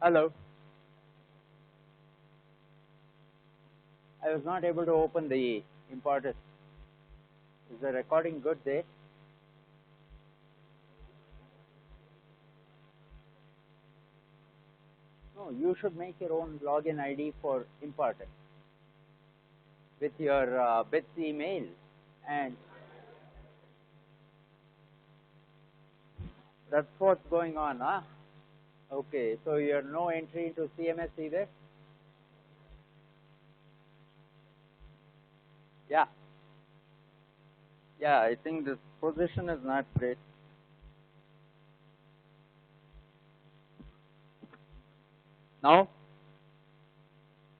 Hello. I was not able to open the imported. Is the recording good there? No, you should make your own login ID for imported with your bits email, and that's what's going on, huh? Okay, so you have no entry into CMS either? Yeah. Yeah, I think this position is not great. Now?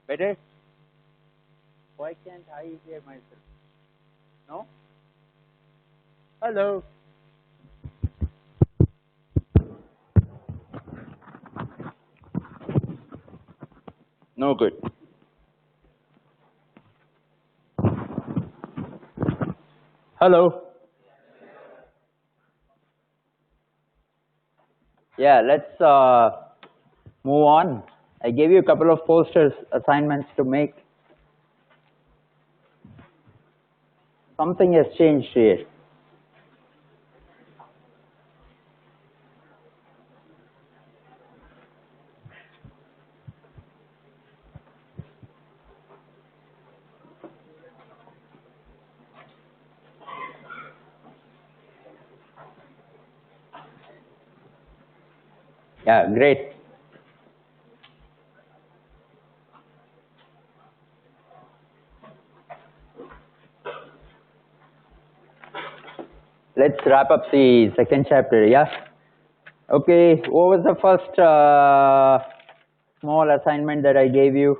Better? Why can't I hear myself? No? Hello? No good. Hello? Yeah, let's move on. I gave you a couple of posters assignments to make. Something has changed here. Yeah, great. Let's wrap up the second chapter, yeah? Okay, what was the first small assignment that I gave you?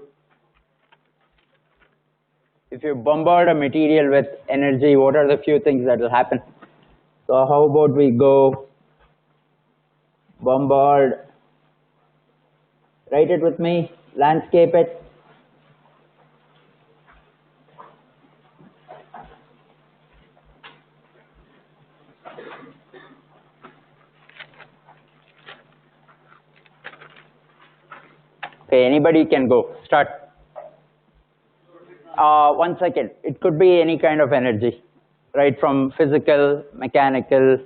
If you bombard a material with energy, what are the few things that will happen? So how about we go bombard, write it with me, landscape it. Okay, anybody can go, start. 1 second, it could be any kind of energy, right, from physical, mechanical,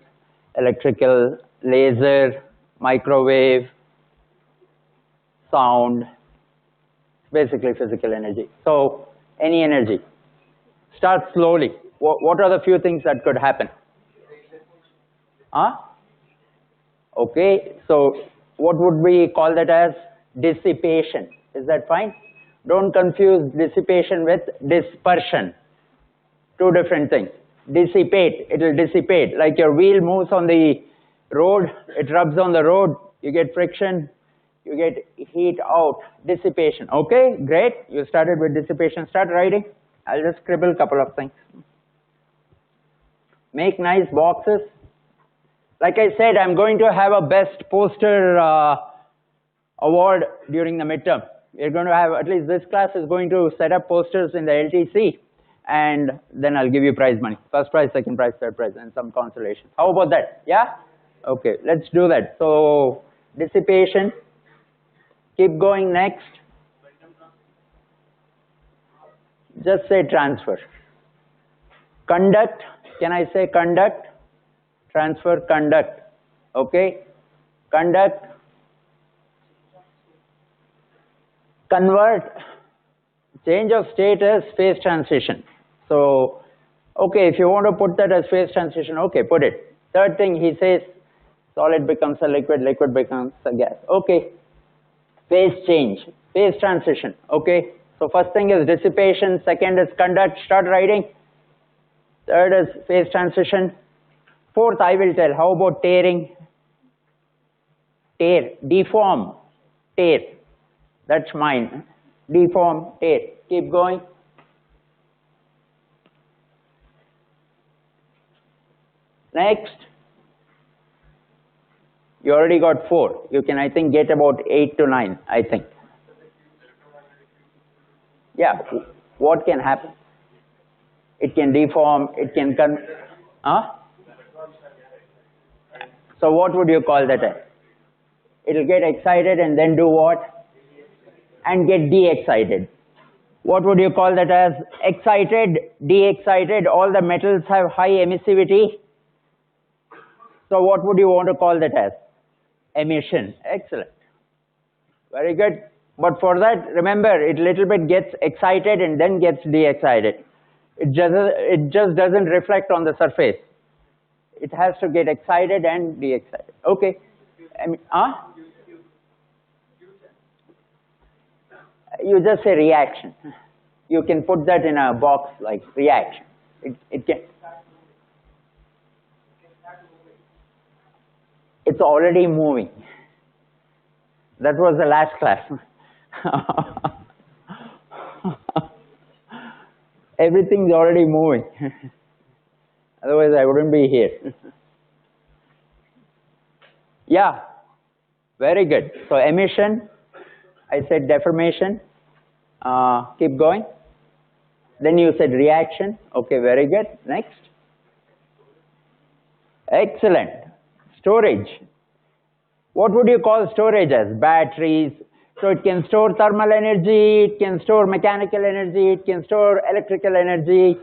electrical, laser, microwave, sound, basically physical energy. So any energy. Start slowly. What are the few things that could happen? Huh? Okay, so what would we call that as? Dissipation. Is that fine? Don't confuse dissipation with dispersion. Two different things. Dissipate, it will dissipate. Like your wheel moves on the road, it rubs on the road, you get friction, you get heat out. Dissipation. Okay, great. You started with dissipation. Start writing. I'll just scribble a couple of things. Make nice boxes. Like I said, I'm going to have a best poster award during the midterm. We're going to have, at least this class is going to set up posters in the LTC, and then I'll give you prize money. First prize, second prize, third prize, and some consolation. How about that? Yeah? Okay, let's do that. So, dissipation. Keep going next. Just say transfer. Conduct. Can I say conduct? Transfer, conduct. Okay? Conduct. Convert. Change of state is phase transition. So, okay, if you want to put that as phase transition, okay, put it. Third thing, he says, solid becomes a liquid, liquid becomes a gas. Okay. Phase change, phase transition. Okay. So first thing is dissipation, second is conduct, start writing. Third is phase transition. Fourth, I will tell. How about tearing? Tear, deform, tear. That's mine. Deform, tear. Keep going. Next. You already got 4. You can, I think, get about 8 to 9, I think. Yeah. What can happen? It can deform, it can huh? So what would you call that as? It'll get excited and then do what? And get de-excited. What would you call that as? Excited, de-excited, all the metals have high emissivity. So what would you want to call that as? Emission. Excellent. Very good. But for that, remember, it little bit gets excited and then gets de-excited. It just doesn't reflect on the surface. It has to get excited and de-excited. Okay. You just say reaction. You can put that in a box like reaction. It can. It's already moving. That was the last class. Everything's already moving. Otherwise, I wouldn't be here. Yeah, very good. So emission, I said deformation. Keep going. Then you said reaction. Okay, very good. Next. Excellent. Storage. What would you call storage as? Batteries. So it can store thermal energy, it can store mechanical energy, it can store electrical energy.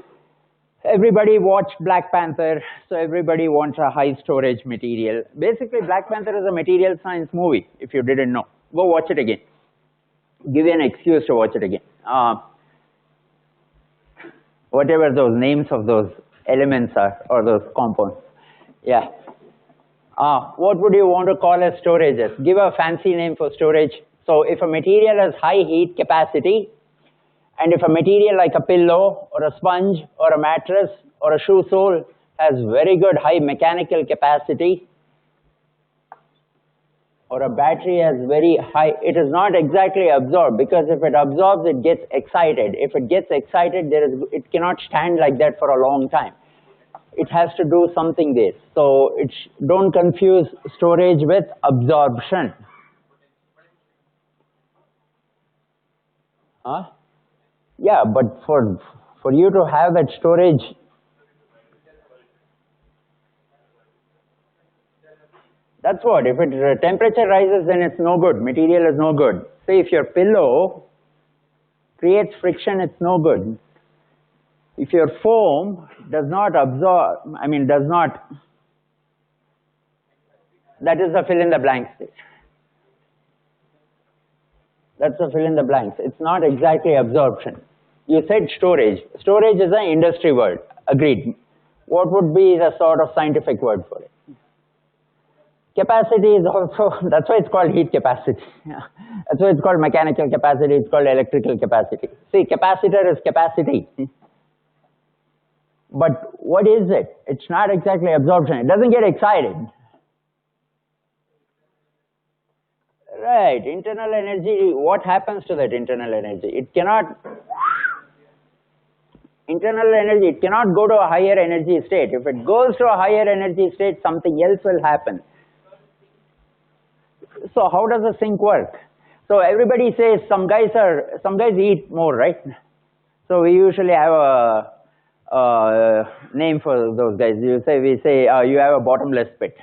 Everybody watched Black Panther, so everybody wants a high storage material. Basically, Black Panther is a material science movie, if you didn't know. Go watch it again. Give you an excuse to watch it again. Whatever those names of those elements are, or those compounds. Yeah. What would you want to call as storage as? Give a fancy name for storage. So if a material has high heat capacity, and if a material like a pillow, or a sponge, or a mattress, or a shoe sole has very good high mechanical capacity, or a battery has very high, it is not exactly absorbed, because if it absorbs, it gets excited. If it gets excited, it cannot stand like that for a long time. It has to do something there. So don't confuse storage with absorption. Yeah, but for you to have that storage, that's what. If temperature rises, then it's no good. Material is no good. Say if your pillow creates friction, it's no good. If your foam does not absorb, that is the fill in the blank state. That's the fill in the blanks. It's not exactly absorption. You said storage. Storage is an industry word. Agreed. What would be the sort of scientific word for it? Capacity is also, that's why it's called heat capacity. That's why it's called mechanical capacity, it's called electrical capacity. See, capacitor is capacity. But what is it? It's not exactly absorption. It doesn't get excited. Right, internal energy, what happens to that internal energy? It cannot go to a higher energy state. If it goes to a higher energy state, something else will happen. So how does the sink work? So everybody says some guys eat more, right? So we usually have a name for those guys. We say you have a bottomless pit.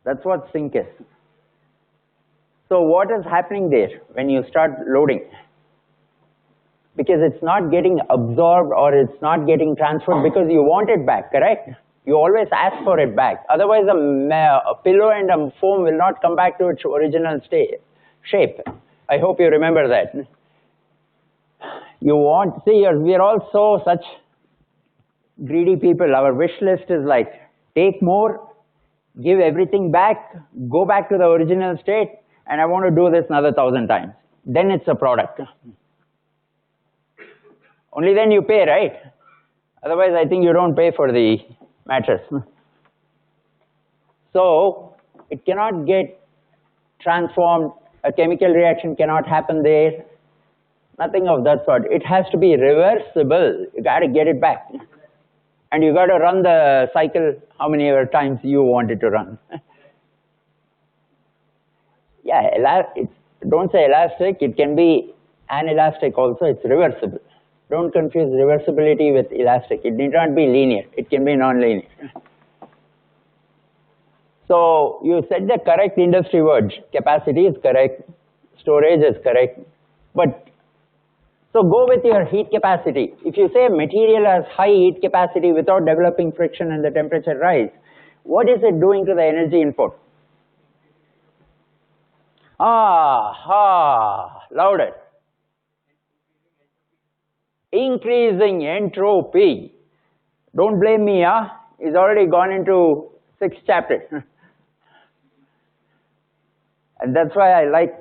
That's what sink is. So what is happening there when you start loading? Because it's not getting absorbed or it's not getting transferred because you want it back, correct? You always ask for it back. Otherwise, a pillow and a foam will not come back to its original shape. I hope you remember that. We are all such greedy people. Our wish list is like, take more, give everything back, go back to the original state, and I want to do this another 1,000 times. Then it's a product. Only then you pay, right? Otherwise, I think you don't pay for the mattress. So, it cannot get transformed, a chemical reaction cannot happen there, nothing of that sort. It has to be reversible, you got to get it back. And you got to run the cycle how many times you want it to run. Yeah, don't say elastic, it can be anelastic also, it's reversible. Don't confuse reversibility with elastic. It need not be linear, it can be non-linear. So you said the correct industry words. Capacity is correct, storage is correct, but so go with your heat capacity. If you say material has high heat capacity without developing friction and the temperature rise, what is it doing to the energy input? Louder. Increasing entropy. Don't blame me, It's already gone into 6th chapter. And that's why I like.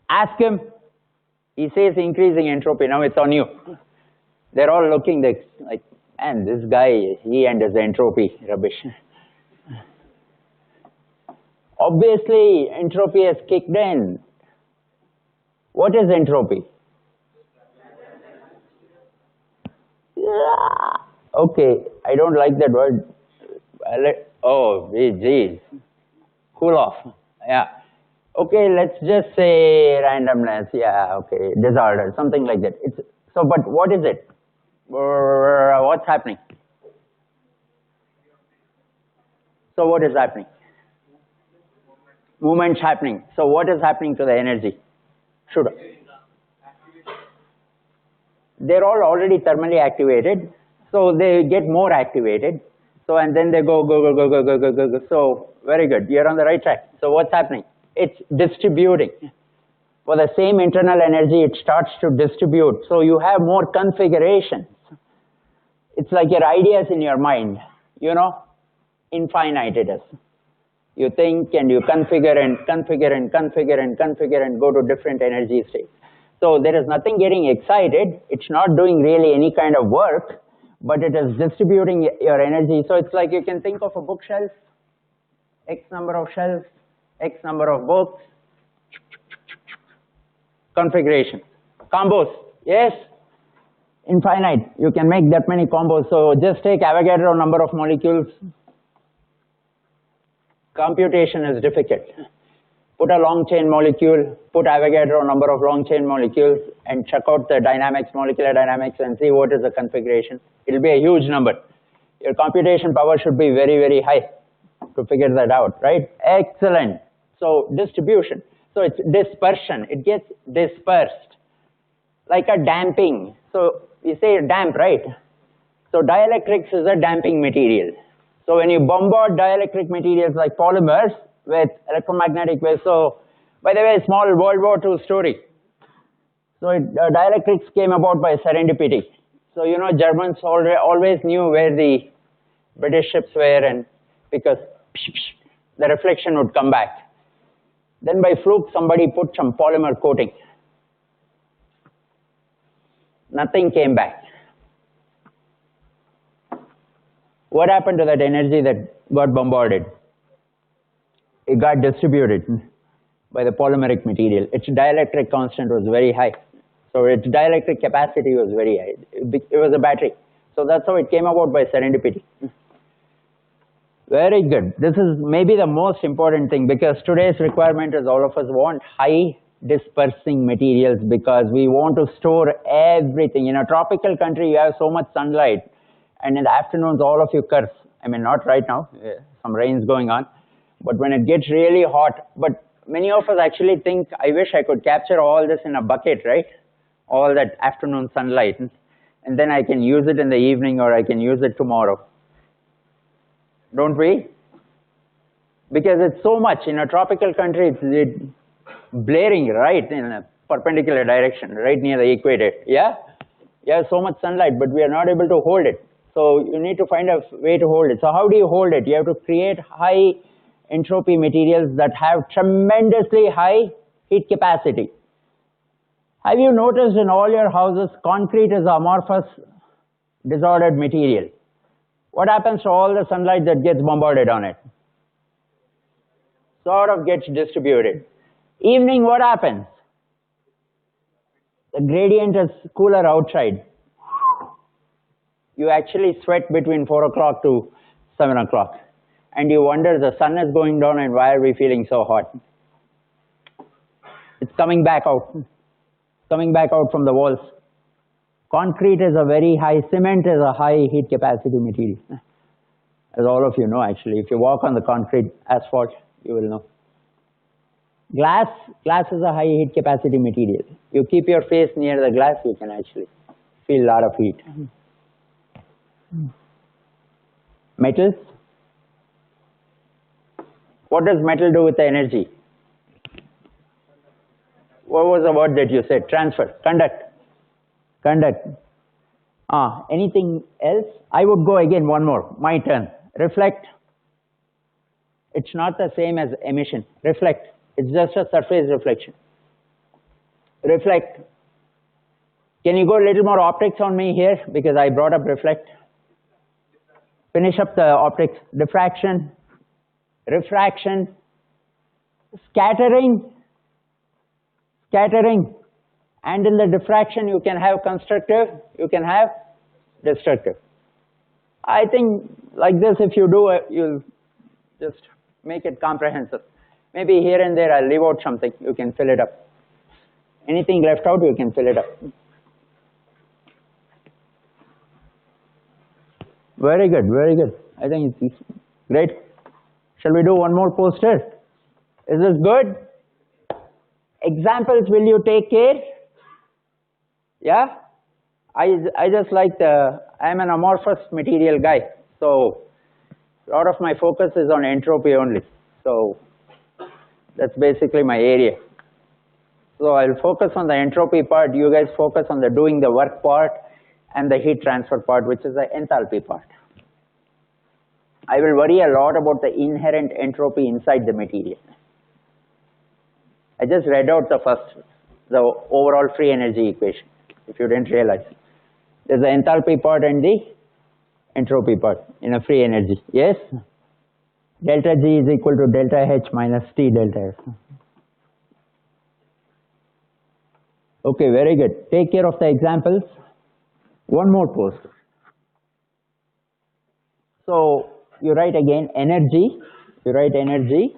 Ask him. He says increasing entropy. Now it's on you. They're all looking like, man, this guy, he and his entropy rubbish. Obviously, entropy has kicked in. What is entropy? Okay, I don't like that word. Oh, geez. Cool off. Yeah. Okay, let's just say randomness. Yeah, okay. Disorder, something like that. So, but what is it? What's happening? So what is happening? Movement's happening. So what is happening to the energy? They're all already thermally activated, so they get more activated. So and then they go. So very good. You're on the right track. So what's happening? It's distributing. For the same internal energy, it starts to distribute. So you have more configurations. It's like your ideas in your mind. Infinite it is. You think and you configure and configure and configure and configure and go to different energy states. So there is nothing getting excited. It's not doing really any kind of work, but it is distributing your energy. So it's like you can think of a bookshelf, X number of shelves, X number of books, configuration, combos, yes, infinite. You can make that many combos. So just take Avogadro number of molecules. Computation is difficult. Put a long chain molecule, put Avogadro number of long chain molecules, and check out the dynamics, molecular dynamics, and see what is the configuration. It'll be a huge number. Your computation power should be very, very high to figure that out, right? Excellent. So distribution. So it's dispersion. It gets dispersed. Like a damping. So you say damp, right? So dielectrics is a damping material. So when you bombard dielectric materials like polymers with electromagnetic waves, so by the way, small World War II story. So dielectrics came about by serendipity. So Germans always knew where the British ships were, and because the reflection would come back. Then by fluke, somebody put some polymer coating. Nothing came back. What happened to that energy that got bombarded? It got distributed by the polymeric material. Its dielectric constant was very high. So its dielectric capacity was very high. It was a battery. So that's how it came about by serendipity. Very good. This is maybe the most important thing, because today's requirement is all of us want high dispersing materials, because we want to store everything. In a tropical country, you have so much sunlight, and in the afternoons, all of you curse. I mean, not right now, some rain's going on, but when it gets really hot, but many of us actually think, I wish I could capture all this in a bucket, right? All that afternoon sunlight, and then I can use it in the evening, or I can use it tomorrow. Don't we? Because it's so much. In a tropical country, it's blaring right in a perpendicular direction, right near the equator. Yeah? You have so much sunlight, but we are not able to hold it. So you need to find a way to hold it. So how do you hold it? You have to create high entropy materials that have tremendously high heat capacity. Have you noticed in all your houses, concrete is amorphous, disordered material? What happens to all the sunlight that gets bombarded on it? Sort of gets distributed. Evening, what happens? The gradient is cooler outside. You actually sweat between 4 o'clock to 7 o'clock. And you wonder, the sun is going down and why are we feeling so hot? It's coming back out. Coming back out from the walls. Concrete is a very high, cement is a high heat capacity material. As all of you know, actually, if you walk on the concrete asphalt, you will know. Glass is a high heat capacity material. You keep your face near the glass, you can actually feel a lot of heat. Metals. What does metal do with the energy? What was the word that you said? Transfer, conduct. Anything else? I would go again, one more, my turn. Reflect. It's not the same as emission. Reflect. It's just a surface reflection. Reflect. Can you go a little more optics on me here? Because I brought up reflect. Finish up the optics. Diffraction. Refraction. Scattering. And in the diffraction, you can have constructive, you can have destructive. I think like this, if you do it, you'll just make it comprehensive. Maybe here and there I'll leave out something, you can fill it up. Anything left out, you can fill it up. Very good, very good. I think it's great. Shall we do one more poster? Is this good? Examples, will you take care? Yeah? I just like I'm an amorphous material guy, so a lot of my focus is on entropy only. So that's basically my area. So I'll focus on the entropy part, you guys focus on the doing the work part and the heat transfer part, which is the enthalpy part. I will worry a lot about the inherent entropy inside the material. I just read out the overall free energy equation, if you didn't realize. There's the enthalpy part and the entropy part in a free energy. Yes? Delta G is equal to delta H minus T delta F. Okay, very good. Take care of the examples. One more poster. So you write again energy. You write energy.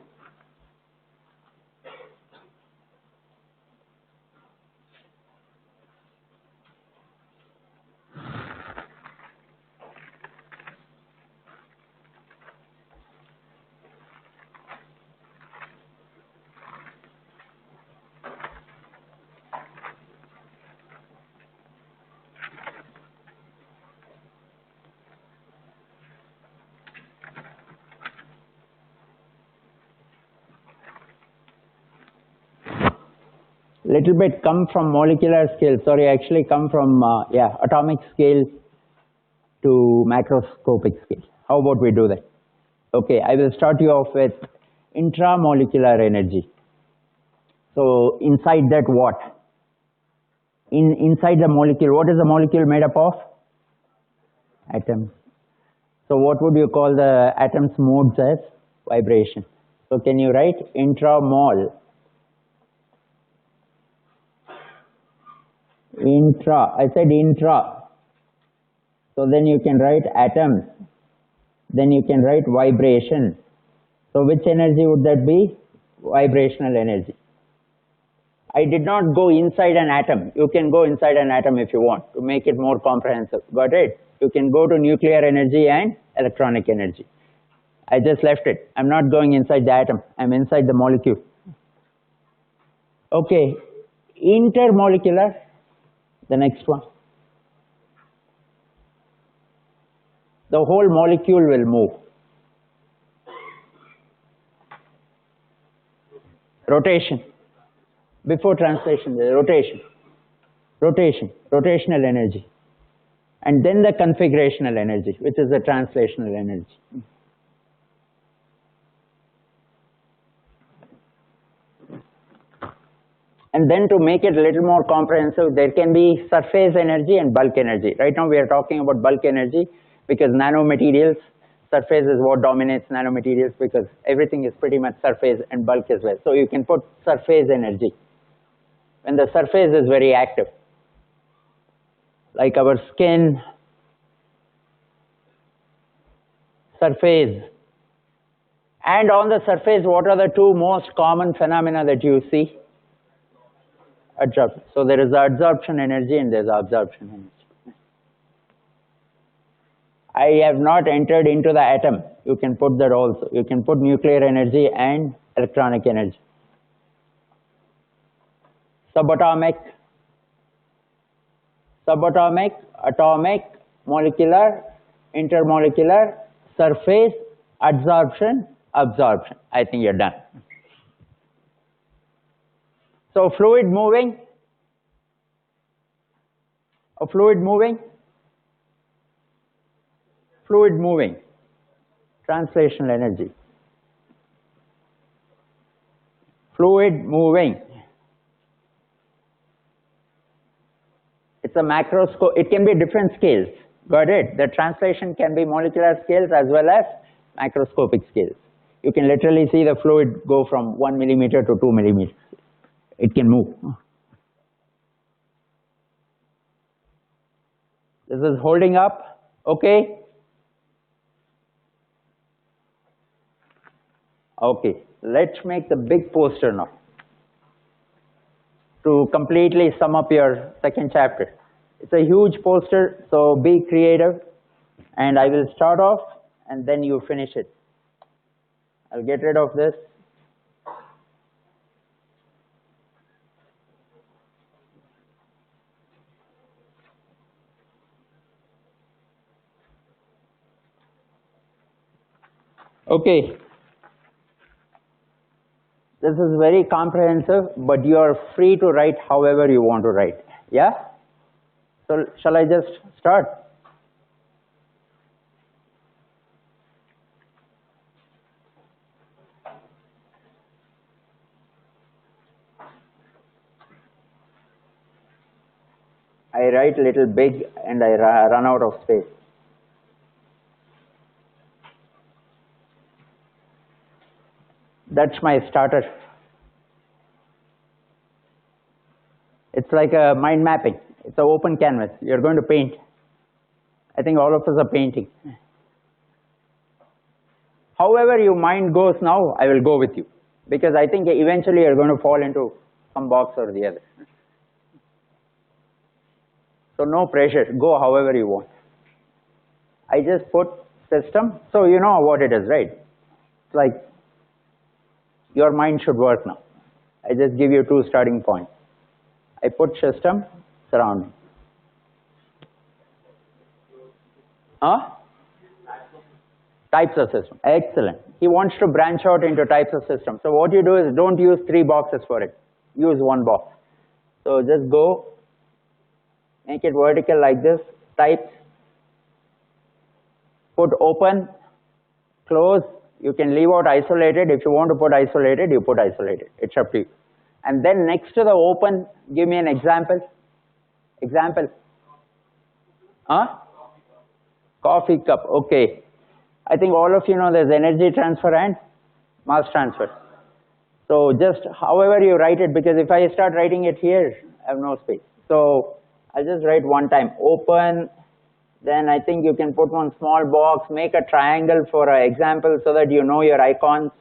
Little bit come from molecular scale, sorry, actually come from atomic scale to macroscopic scale. How about we do that? Okay, I will start you off with intramolecular energy. So inside that what? Inside the molecule, what is the molecule made up of? Atoms. So what would you call the atom's modes as? Vibration. So can you write intramol? Intra, I said intra. So then you can write atoms. Then you can write vibration. So which energy would that be? Vibrational energy. I did not go inside an atom. You can go inside an atom if you want to make it more comprehensive. Got it? You can go to nuclear energy and electronic energy. I just left it. I'm not going inside the atom. I'm inside the molecule. Okay. Intermolecular. The next one. The whole molecule will move. Rotation. Before translation, the rotation. Rotational energy. And then the configurational energy, which is the translational energy. And then to make it a little more comprehensive, there can be surface energy and bulk energy. Right now we are talking about bulk energy because nanomaterials, surface is what dominates nanomaterials because everything is pretty much surface and bulk as well. So you can put surface energy when the surface is very active. Like our skin, surface. And on the surface, what are the two most common phenomena that you see? Absorption. So there is the adsorption energy and there is the absorption energy. I have not entered into the atom. You can put that also. You can put nuclear energy and electronic energy. Subatomic, atomic, molecular, intermolecular, surface, adsorption, absorption. I think you're done. So fluid moving, translational energy. Fluid moving. It's a macroscope. It can be different scales. Got it? The translation can be molecular scales as well as macroscopic scales. You can literally see the fluid go from 1 millimeter to 2 millimeters. It can move. This is holding up, okay? Okay, let's make the big poster now to completely sum up your second chapter. It's a huge poster, so be creative, and I will start off and then you finish it. I'll get rid of this. Okay. This is very comprehensive, but you are free to write however you want to write. Yeah? So shall I just start? I write little big and I run out of space. That's my starter. It's like a mind mapping. It's an open canvas. You're going to paint. I think all of us are painting. However your mind goes now, I will go with you. Because I think eventually you're going to fall into some box or the other. So no pressure. Go however you want. I just put system. So you know what it is, right? It's like your mind should work now. I just give you 2 starting points. I put system, surrounding. Huh? Types of system. Excellent. He wants to branch out into types of system. So what you do is don't use 3 boxes for it. Use 1 box. So just go, make it vertical like this, types, put open, close. You can leave out isolated. If you want to put isolated, you put isolated. It's up to you. And then next to the open, give me an example. Example. Huh? Coffee cup. Okay. I think all of you know there's energy transfer and mass transfer. So just however you write it, because if I start writing it here, I have no space. So I'll just write one time. Open. Then I think you can put one small box, make a triangle for an example so that you know your icons.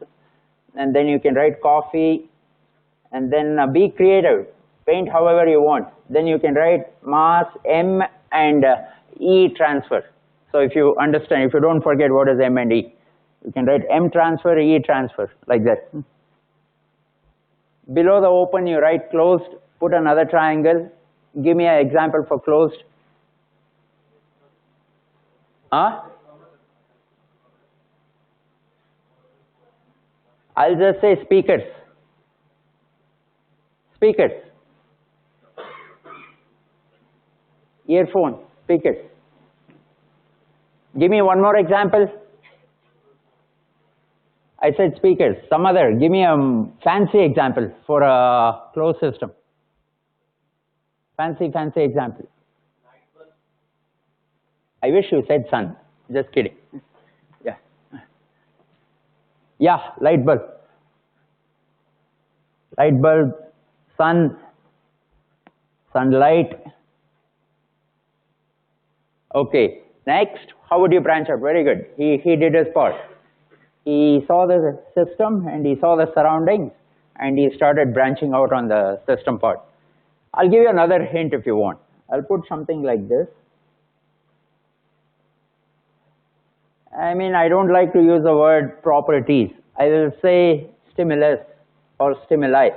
And then you can write coffee. And then be creative. Paint however you want. Then you can write mass, M and E transfer. So if you understand, if you don't forget what is M and E, you can write M transfer, E transfer, like that. Below the open you write closed, put another triangle. Give me an example for closed. Huh? I'll just say speakers. Speakers. Earphone, speakers. Give me one more example. I said speakers. Some other. Give me a fancy example for a closed system. Fancy example. I wish you said sun. Just kidding. Yeah. Yeah, light bulb. Light bulb, sun, sunlight. Okay. Next, how would you branch out? Very good. He did his part. He saw the system and he saw the surroundings and he started branching out on the system part. I'll give you another hint if you want. I'll put something like this. I mean, I don't like to use the word properties. I will say stimulus or stimuli.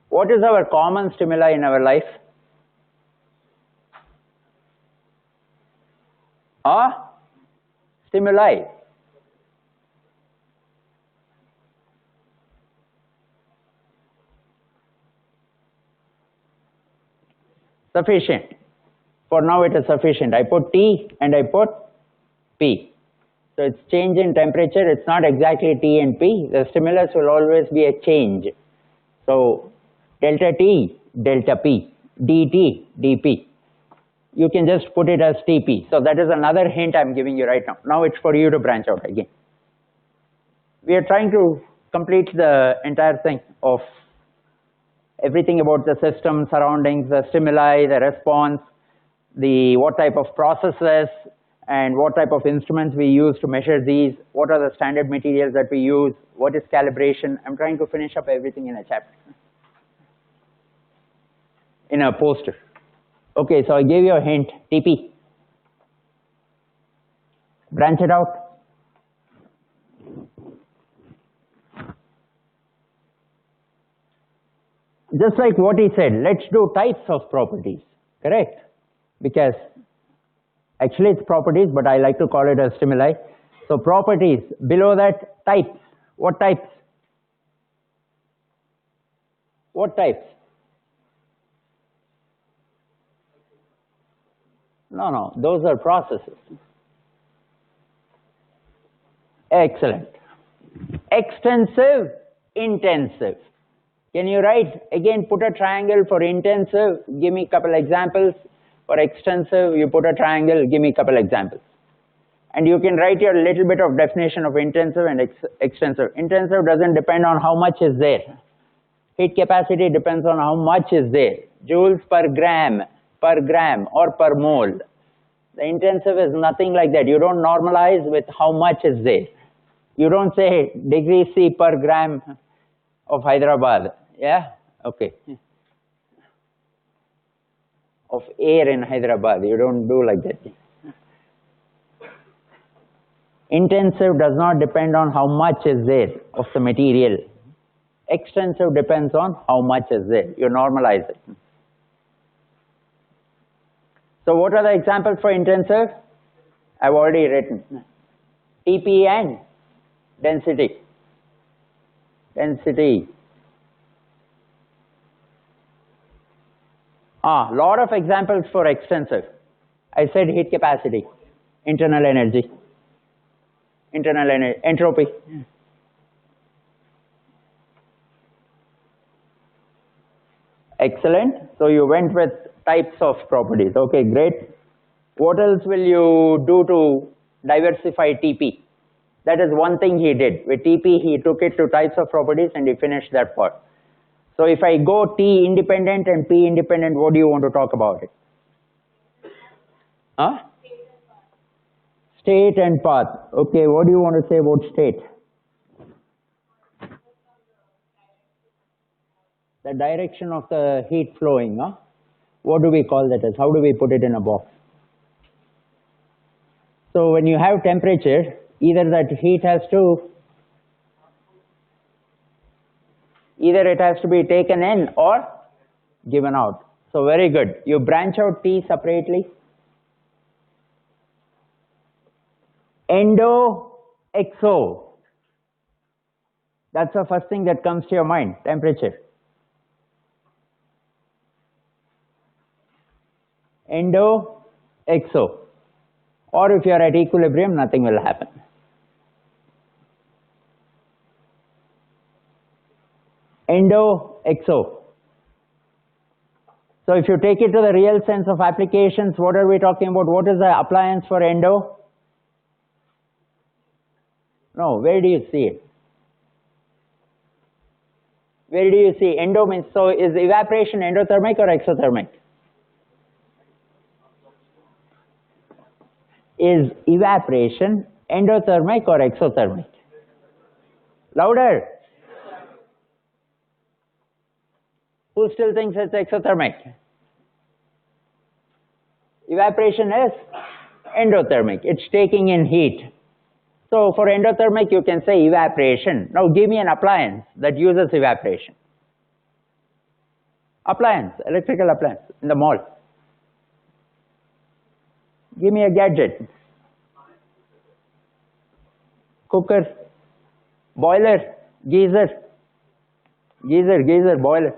What is our common stimuli in our life? Stimuli. Sufficient. For now it is sufficient. I put T and I put P. So it's change in temperature. It's not exactly T and P. The stimulus will always be a change. So delta T, delta P, dt, dP. You can just put it as Tp. So that is another hint I'm giving you right now. Now it's for you to branch out again. We are trying to complete the entire thing of everything about the system, surroundings, the stimuli, the response, what type of processes, and what type of instruments we use to measure these, what are the standard materials that we use, what is calibration. I'm trying to finish up everything in a chapter, in a poster. Okay, so I gave you a hint, Tp. Branch it out. Just like what he said, let's do types of properties, correct? Because actually it's properties, but I like to call it as stimuli. So properties, below that, types. What types? What types? No, those are processes. Excellent. Extensive, intensive. Can you write, again, put a triangle for intensive, give me a couple examples. For extensive, you put a triangle, give me a couple examples. And you can write your little bit of definition of intensive and extensive. Intensive doesn't depend on how much is there. Heat capacity depends on how much is there. Joules per gram, or per mole. The intensive is nothing like that. You don't normalize with how much is there. You don't say degree C per gram of Hyderabad. Yeah? Okay. Of air in Hyderabad. You don't do like that. Intensive does not depend on how much is there of the material. Extensive depends on how much is there. You normalize it. So what are the examples for intensive? I've already written. Tp and density. Density. Lot of examples for extensive. I said heat capacity, internal energy, entropy. Excellent. So you went with types of properties. Okay, great. What else will you do to diversify Tp? That is one thing he did. With Tp, he took it to types of properties and he finished that part. So if I go T independent and P independent, what do you want to talk about it? State and path. Okay, what do you want to say about state? The direction of the heat flowing. What do we call that as? How do we put it in a box? So when you have temperature, either that heat has to, either it has to be taken in or given out. So very good. You branch out T separately. Endo, exo. That's the first thing that comes to your mind, temperature. Endo, exo. Or if you are at equilibrium, nothing will happen. Endo, exo. So if you take it to the real sense of applications, what are we talking about? What is the appliance for endo? No, where do you see it? Where do you see endo means? So is evaporation endothermic or exothermic? Is evaporation endothermic or exothermic? Louder. Who still thinks it's exothermic? Evaporation is Endothermic. It's taking in heat. So for endothermic, you can say evaporation. Now give me an appliance that uses evaporation. Appliance, electrical appliance in the mall. Give me a gadget. Cooker, boiler, geyser, boiler.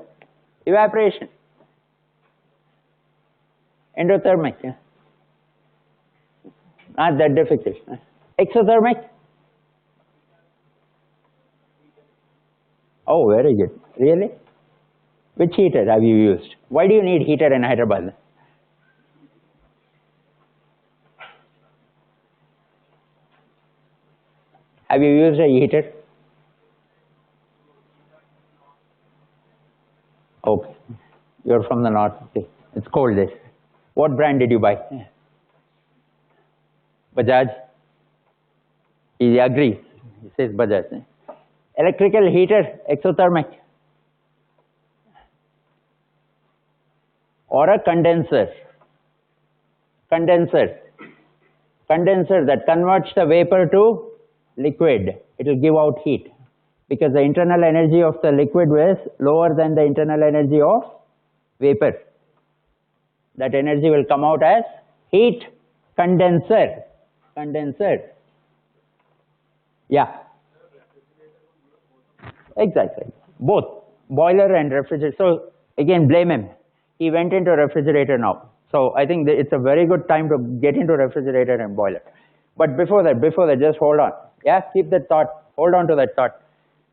Evaporation. Endothermic. Yeah. Not that difficult. Exothermic? Oh, very good. Really? Which heater have you used? Why do you need heater in Hyderabad? Have you used a heater? Okay. You're from the north. Okay. It's cold there. What brand did you buy? Bajaj? He agrees. He says Bajaj. Electrical heater, exothermic. Or a condenser. Condenser that converts the vapor to liquid. It will give out heat because the internal energy of the liquid is lower than the internal energy of vapor. That energy will come out as heat. Condenser. Yeah. Exactly. Both boiler and refrigerator. So again, blame him. He went into refrigerator now. So I think that it's a very good time to get into refrigerator and boiler. But before that, just hold on. Yeah, keep that thought. Hold on to that thought.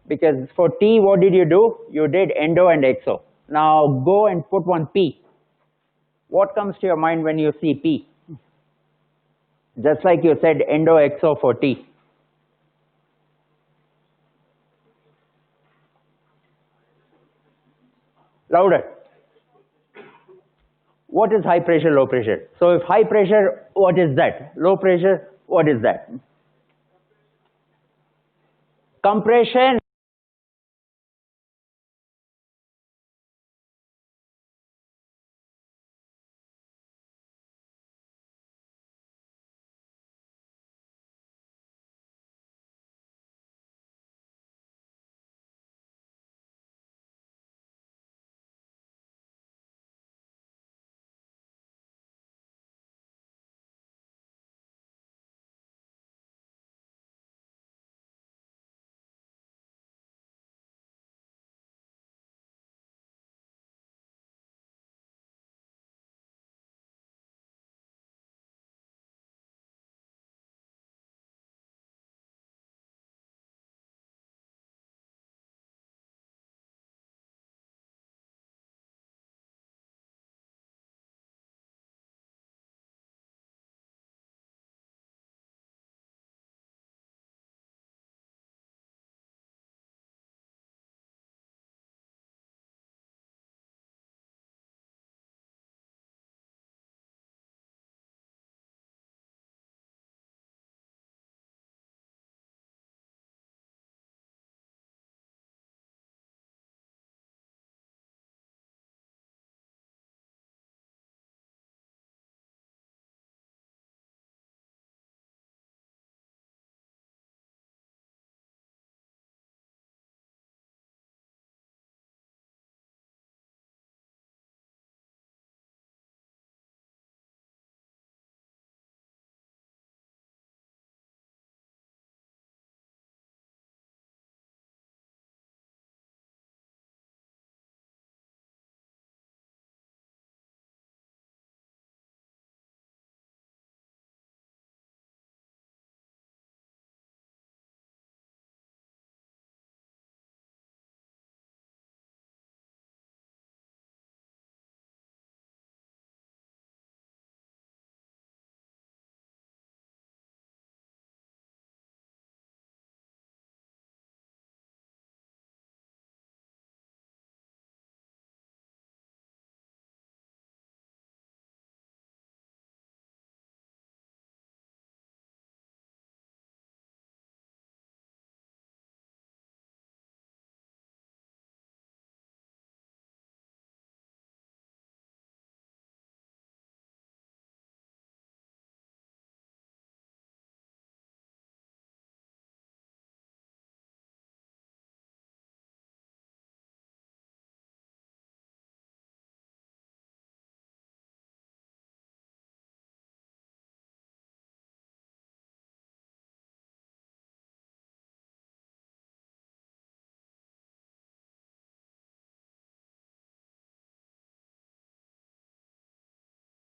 Because for T, what did you do? You did endo and exo. Now go and put one P. What comes to your mind when you see P? Just like you said endo exo for T. Louder. What is high pressure, low pressure? So if high pressure, what is that? Low pressure, what is that? Compression.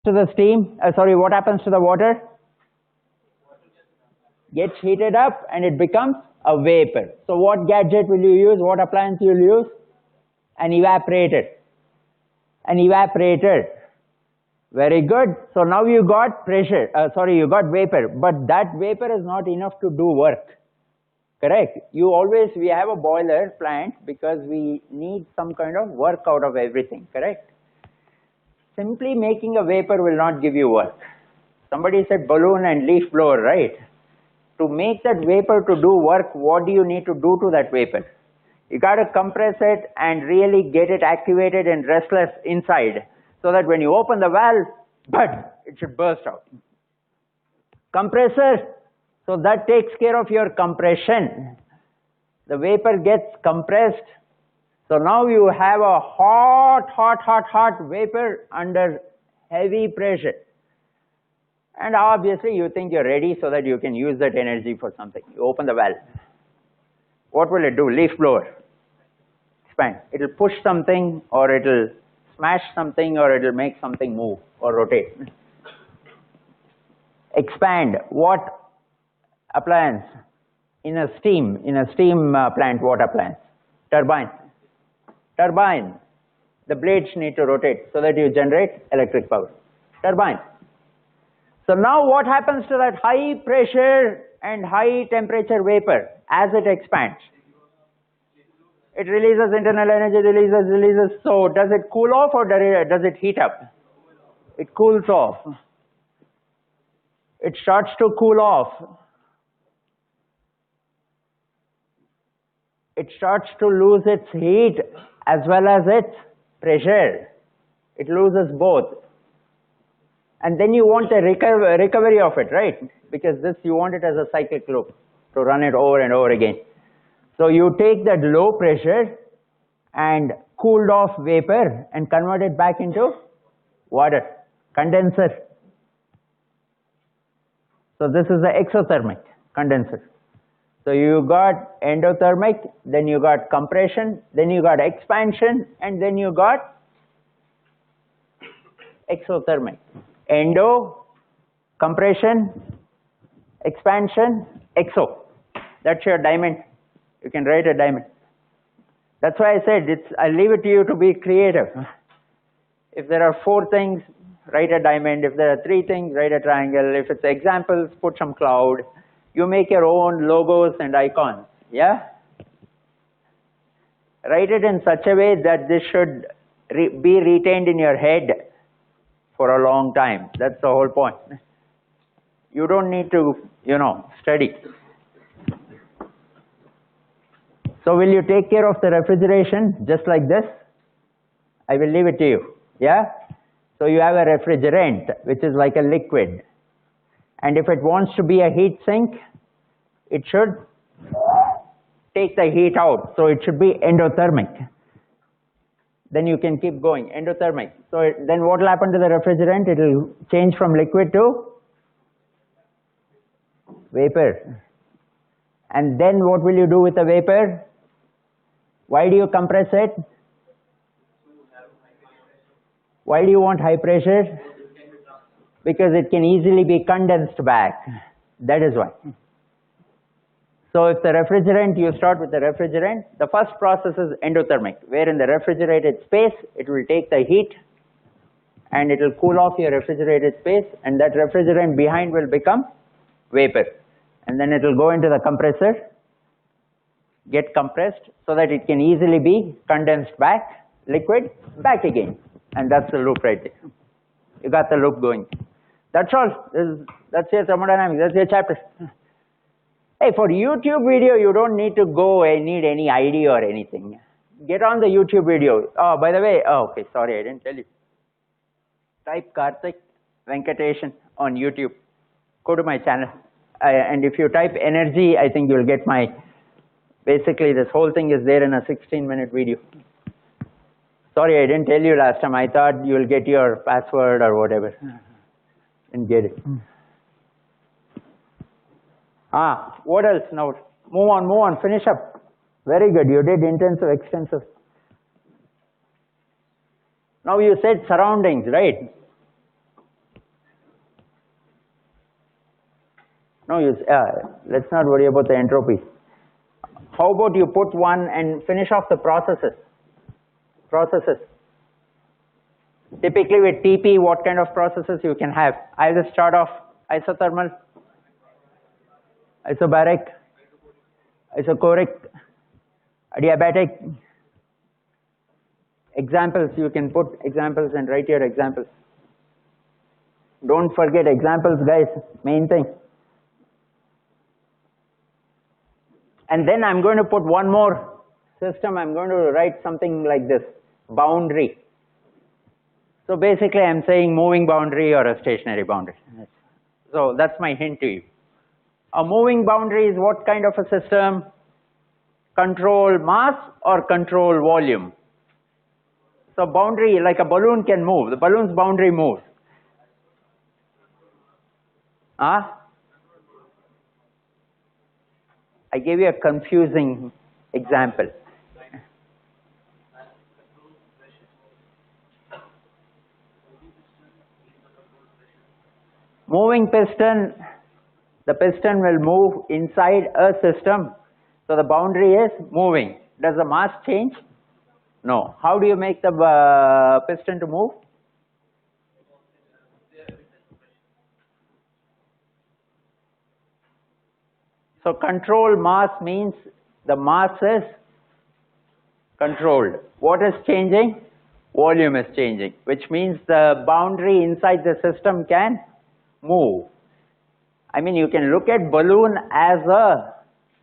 to the steam? What happens to the water? Gets heated up and it becomes a vapor. So what gadget will you use? What appliance you will use? An evaporator. An evaporator. Very good. So now you got pressure, you got vapor, but that vapor is not enough to do work. Correct? We have a boiler plant because we need some kind of work out of everything, correct? Simply making a vapor will not give you work. Somebody said balloon and leaf blower, right? To make that vapor to do work, what do you need to do to that vapor? You got to compress it and really get it activated and restless inside so that when you open the valve, it should burst out. Compressor, so that takes care of your compression. The vapor gets compressed. So now you have a hot vapor under heavy pressure. And obviously you think you're ready so that you can use that energy for something. You open the valve. What will it do? Leaf blower. Expand. It will push something, or it will smash something, or it will make something move or rotate. Expand. What appliance? In a steam plant, what appliance? Turbine. Turbine. The blades need to rotate so that you generate electric power. Turbine. So now what happens to that high pressure and high temperature vapor as it expands? It releases internal energy, releases. So does it cool off or does it heat up? It cools off. It starts to cool off. It starts to lose its heat as well as its pressure. It loses both. And then you want a recovery of it, right? Because this, you want it as a cyclic loop to run it over and over again. So you take that low pressure and cooled off vapor and convert it back into water, condenser. So this is the exothermic condenser. So you got endothermic, then you got compression, then you got expansion, and then you got exothermic. Endo, compression, expansion, exo. That's your diamond. You can write a diamond. That's why I said I leave it to you to be creative. If there are 4 things, write a diamond. If there are 3 things, write a triangle. If it's examples, put some cloud. You make your own logos and icons. Yeah? Write it in such a way that this should be retained in your head for a long time. That's the whole point. You don't need to, study. So will you take care of the refrigeration just like this? I will leave it to you. Yeah? So you have a refrigerant, which is like a liquid. And if it wants to be a heat sink, it should take the heat out. So it should be endothermic. Then you can keep going, endothermic. So then what will happen to the refrigerant? It will change from liquid to vapor. And then what will you do with the vapor? Why do you compress it? Why do you want high pressure? Because it can easily be condensed back. That is why. So if the refrigerant, you start with the refrigerant, the first process is endothermic, where in the refrigerated space, it will take the heat and it will cool off your refrigerated space, and that refrigerant behind will become vapor. And then it will go into the compressor, get compressed so that it can easily be condensed back, liquid, back again. And that's the loop right there. You got the loop going. That's all. That's your thermodynamics. That's your chapter. Hey, for YouTube video, you don't need to need any ID or anything. Get on the YouTube video. Oh, by the way, okay, sorry, I didn't tell you. Type Karthik Venkatesan on YouTube. Go to my channel. And if you type energy, I think you'll get basically this whole thing is there in a 16-minute video. Sorry, I didn't tell you last time. I thought you'll get your password or whatever. And get it. What else now? Move on, finish up. Very good, you did intensive, extensive. Now you said surroundings, right? No, let's not worry about the entropy. How about you put one and finish off the processes? Typically with TP, what kind of processes you can have? I'll just start off isothermal, isobaric, isochoric, adiabatic. Examples, you can put examples and write your examples. Don't forget examples, guys, main thing. And then I'm going to put one more system. I'm going to write something like this, boundary. So basically I'm saying moving boundary or a stationary boundary. So that's my hint to you. A moving boundary is what kind of a system? Control mass or control volume? So boundary, like a balloon can move. The balloon's boundary moves. I gave you a confusing example. Moving piston, the piston will move inside a system. So the boundary is moving. Does the mass change? No. How do you make the piston to move? So control mass means the mass is controlled. What is changing? Volume is changing, which means the boundary inside the system can move. I mean, you can look at balloon as a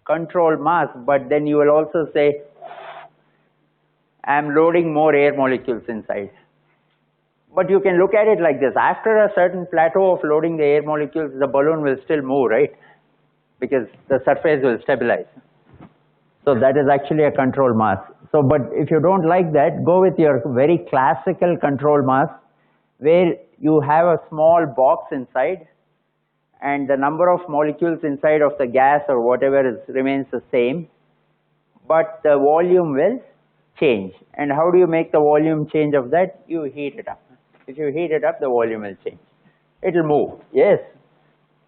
controlled mass, but then you will also say, I am loading more air molecules inside. But you can look at it like this. After a certain plateau of loading the air molecules, the balloon will still move, right? Because the surface will stabilize. So that is actually a control mass. So, but if you don't like that, go with your very classical control mass, where you have a small box inside, and the number of molecules inside of the gas or whatever remains the same, but the volume will change. And how do you make the volume change of that? You heat it up. If you heat it up, the volume will change. It will move, yes.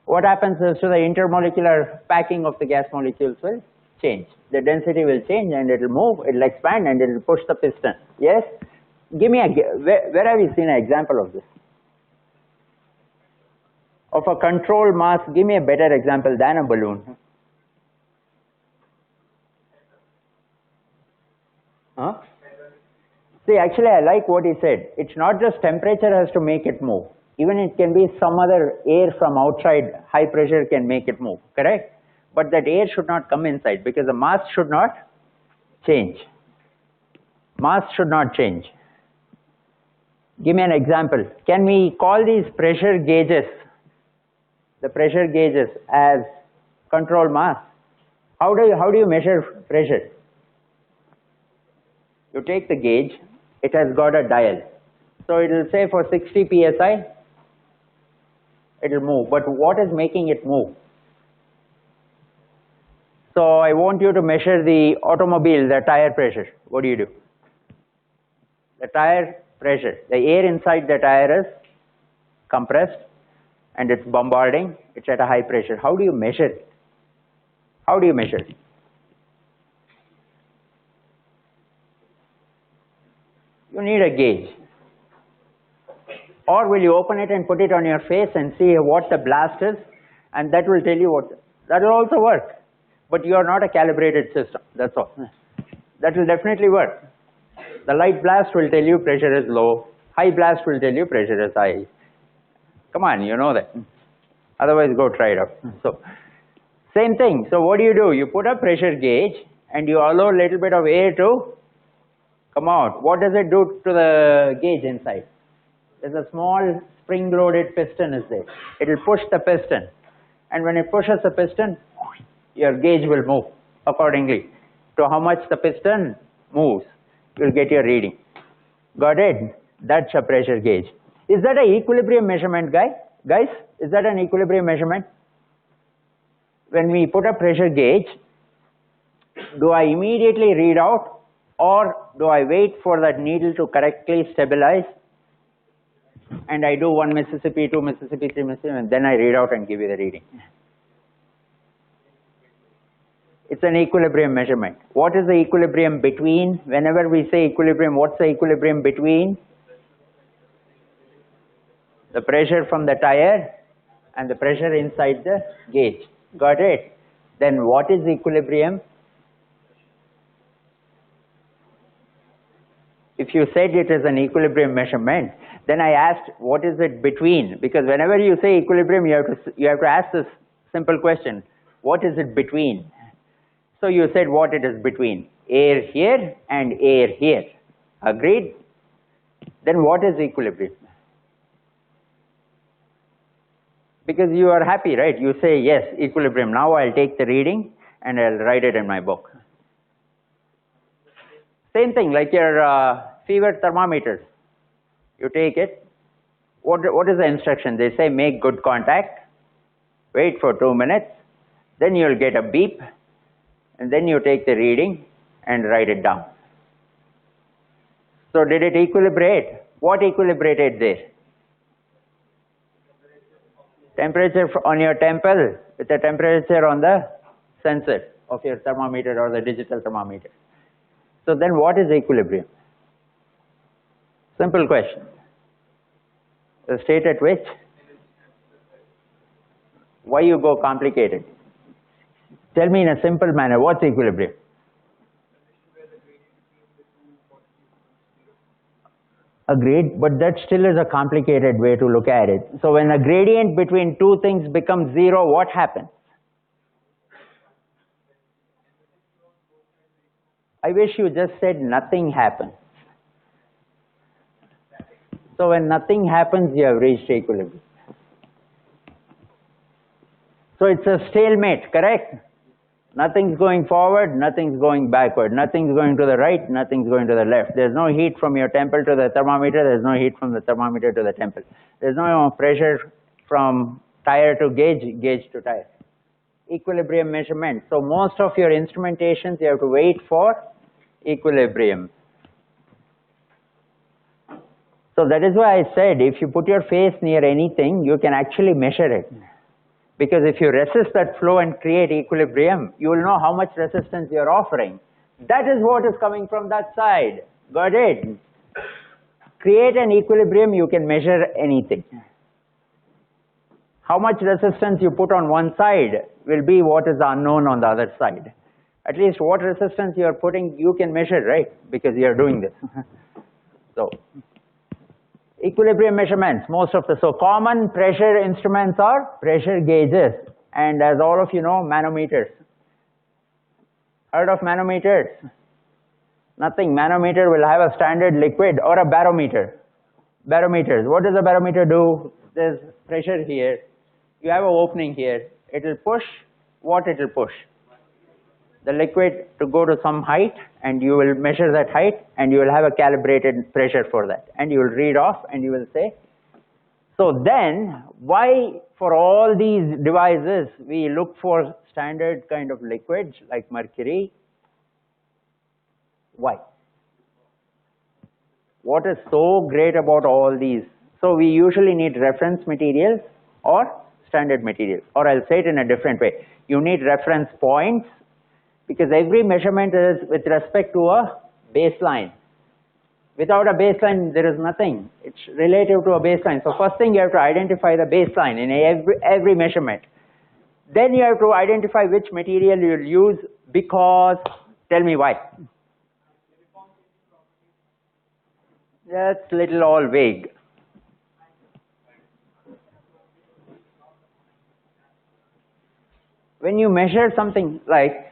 What happens is to the intermolecular packing of the gas molecules will change. The density will change and it will move, it will expand and it will push the piston. Yes? Give me where have you seen an example of this? Of a control mass, give me a better example than a balloon. Huh? See, actually I like what he said. It's not just temperature has to make it move. Even it can be some other air from outside, high pressure can make it move, correct? But that air should not come inside because the mass should not change. Mass should not change. Give me an example. Can we call these pressure gauges, the pressure gauges, as control mass? How do you measure pressure? You take the gauge, it has got a dial. So it will say for 60 psi, it will move. But what is making it move? So I want you to measure the automobile, the tire pressure. What do you do? The tire pressure, the air inside the tire is compressed and it's bombarding, it's at a high pressure. How do you measure it? How do you measure it? You need a gauge. Or will you open it and put it on your face and see what the blast is, and that will tell you what, that will also work. But you are not a calibrated system, that's all. That will definitely work. The light blast will tell you pressure is low, high blast will tell you pressure is high. Come on, you know that. Otherwise go try it out. So, same thing. So what do? You put a pressure gauge and you allow a little bit of air to come out. What does it do to the gauge inside? There's a small spring-loaded piston is there. It will push the piston. And when it pushes the piston, your gauge will move accordingly to how much the piston moves. You'll get your reading. Got it? That's a pressure gauge. Is that an equilibrium measurement, guys? Is that an equilibrium measurement? When we put a pressure gauge, do I immediately read out, or do I wait for that needle to correctly stabilize? And I do 1 Mississippi, 2 Mississippi, 3 Mississippi, and then I read out and give you the reading. It's an equilibrium measurement. What is the equilibrium between? Whenever we say equilibrium, what's the equilibrium between? The pressure from the tire and the pressure inside the gauge. Got it? Then what is equilibrium? If you said it is an equilibrium measurement, then I asked what is it between? Because whenever you say equilibrium, you have to ask this simple question: what is it between? So you said what it is between air here and air here. Agreed? Then what is equilibrium? Because you are happy, right? You say yes, equilibrium. Now I'll take the reading and I'll write it in my book. Same thing like your fever thermometers. You take it. What is the instruction? They say make good contact, wait for 2 minutes, then you'll get a beep, and then you take the reading and write it down. So did it equilibrate? What equilibrated there? Temperature on your temple with the temperature on the sensor of your thermometer or the digital thermometer. So then what is equilibrium? Simple question. The state at which? Why you go complicated? Tell me in a simple manner, what's equilibrium? Agreed, but that still is a complicated way to look at it. So when a gradient between two things becomes zero, what happens? I wish you just said nothing happens. So when nothing happens, you have reached equilibrium. So it's a stalemate, correct? Nothing's going forward, nothing's going backward, nothing's going to the right, nothing's going to the left. There's no heat from your temple to the thermometer, there's no heat from the thermometer to the temple. There's no pressure from tire to gauge, gauge to tire. Equilibrium measurement. So most of your instrumentations, you have to wait for equilibrium. So that is why I said if you put your face near anything, you can actually measure it. Because if you resist that flow and create equilibrium, you will know how much resistance you are offering. That is what is coming from that side. Got it? Create an equilibrium, you can measure anything. How much resistance you put on one side will be what is unknown on the other side. At least what resistance you are putting, you can measure, right? Because you are doing this. So, equilibrium measurements, so common pressure instruments are pressure gauges, and as all of you know, manometers. Heard of manometers? Nothing. Manometer will have a standard liquid or a barometer. Barometers. What does a barometer do? There's pressure here. You have an opening here. It will push. What it will push? The liquid to go to some height, and you will measure that height, and you will have a calibrated pressure for that, and you will read off, and you will say. So then, why for all these devices we look for standard kind of liquids like mercury? Why? What is so great about all these? So we usually need reference materials or standard materials, or I'll say it in a different way. You need reference points, because every measurement is with respect to a baseline. Without a baseline, there is nothing. It's relative to a baseline. So first thing, you have to identify the baseline in every measurement. Then you have to identify which material you'll use because, tell me why. That's little all vague. When you measure something like